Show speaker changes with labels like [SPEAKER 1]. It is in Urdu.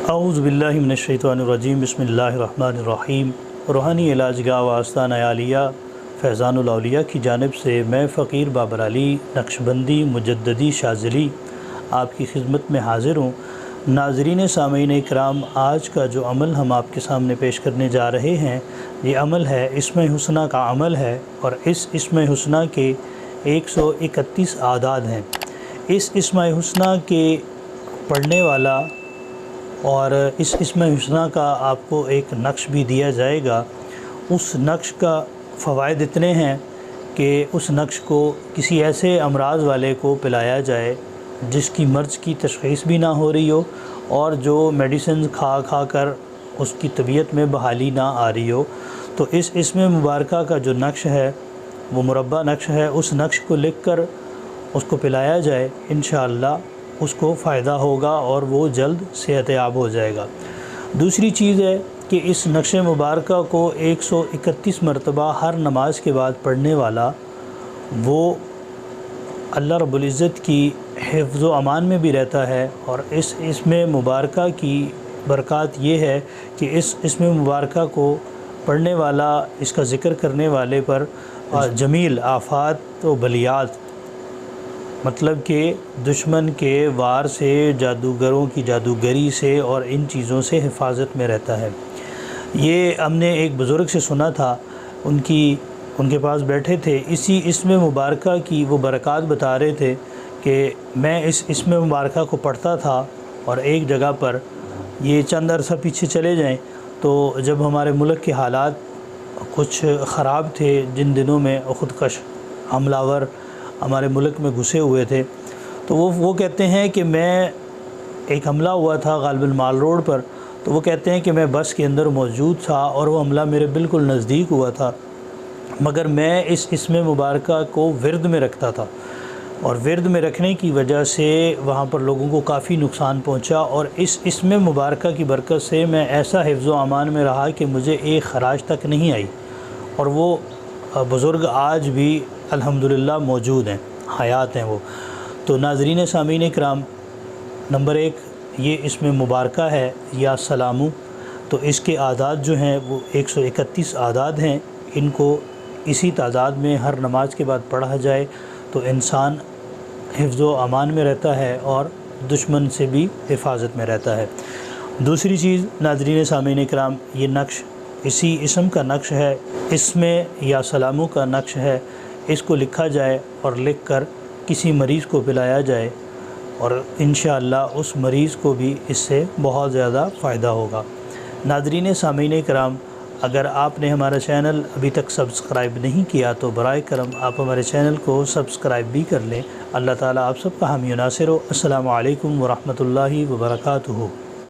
[SPEAKER 1] اعوذ باللہ من الشیطان الرجیم بسم اللہ الرحمن الرحیم۔ روحانی علاج گاہ و آستانہ عالیہ فیضان الاولیاء کی جانب سے میں فقیر بابر علی نقشبندی مجددی شاذلی آپ کی خدمت میں حاضر ہوں۔ ناظرین سامعین اکرام، آج کا جو عمل ہم آپ کے سامنے پیش کرنے جا رہے ہیں، یہ عمل ہے اسم حسنہ کا عمل ہے، اور اس اسم حسنہ کے 131 اعداد ہیں۔ اس اسم حسنہ کے پڑھنے والا اور اس اسم حسنہ کا آپ کو ایک نقش بھی دیا جائے گا۔ اس نقش کا فوائد اتنے ہیں کہ اس نقش کو کسی ایسے امراض والے کو پلایا جائے جس کی مرض کی تشخیص بھی نہ ہو رہی ہو اور جو میڈیسنز کھا کر اس کی طبیعت میں بحالی نہ آ رہی ہو، تو اس اسم مبارکہ کا جو نقش ہے وہ مربع نقش ہے، اس نقش کو لکھ کر اس کو پلایا جائے، انشاءاللہ اس کو فائدہ ہوگا اور وہ جلد صحت یاب ہو جائے گا۔ دوسری چیز ہے کہ اس نقش مبارکہ کو 131 مرتبہ ہر نماز کے بعد پڑھنے والا وہ اللہ رب العزت کی حفظ و امان میں بھی رہتا ہے، اور اس اسم مبارکہ کی برکات یہ ہے کہ اس اسم مبارکہ کو پڑھنے والا، اس کا ذکر کرنے والے پر جمیل آفات و بلیات، مطلب کہ دشمن کے وار سے، جادوگروں کی جادوگری سے اور ان چیزوں سے حفاظت میں رہتا ہے۔ یہ ہم نے ایک بزرگ سے سنا تھا، ان کے پاس بیٹھے تھے، اسی اسم مبارکہ کی وہ برکات بتا رہے تھے کہ میں اس اسم مبارکہ کو پڑھتا تھا، اور ایک جگہ پر یہ چند عرصہ پیچھے چلے جائیں تو جب ہمارے ملک کے حالات کچھ خراب تھے، جن دنوں میں خودکش حملہ ور ہمارے ملک میں گھسے ہوئے تھے، تو وہ کہتے ہیں کہ میں ایک حملہ ہوا تھا غالب مال روڈ پر، تو وہ کہتے ہیں کہ میں بس کے اندر موجود تھا اور وہ حملہ میرے بالکل نزدیک ہوا تھا، مگر میں اس اسم مبارکہ کو ورد میں رکھتا تھا، اور ورد میں رکھنے کی وجہ سے وہاں پر لوگوں کو کافی نقصان پہنچا، اور اس اسم مبارکہ کی برکت سے میں ایسا حفظ و امان میں رہا کہ مجھے ایک خراش تک نہیں آئی، اور وہ بزرگ آج بھی الحمدللہ موجود ہیں، حیات ہیں وہ۔ تو ناظرین سامعین اکرام، نمبر 1 یہ اسم مبارکہ ہے یا سلامو، تو اس کے اعداد جو ہیں وہ 131 اعداد ہیں۔ ان کو اسی تعداد میں ہر نماز کے بعد پڑھا جائے تو انسان حفظ و امان میں رہتا ہے اور دشمن سے بھی حفاظت میں رہتا ہے۔ دوسری چیز ناظرین سامعین اکرام، یہ نقش اسی اسم کا نقش ہے، اسم یا سلامو کا نقش ہے، اس کو لکھا جائے اور لکھ کر کسی مریض کو پلایا جائے، اور انشاءاللہ اس مریض کو بھی اس سے بہت زیادہ فائدہ ہوگا۔ ناظرین سامعین کرام، اگر آپ نے ہمارا چینل ابھی تک سبسکرائب نہیں کیا تو برائے کرم آپ ہمارے چینل کو سبسکرائب بھی کر لیں۔ اللہ تعالیٰ آپ سب کا حامی و ناصر ہو۔ السلام علیکم ورحمۃ اللہ وبرکاتہ۔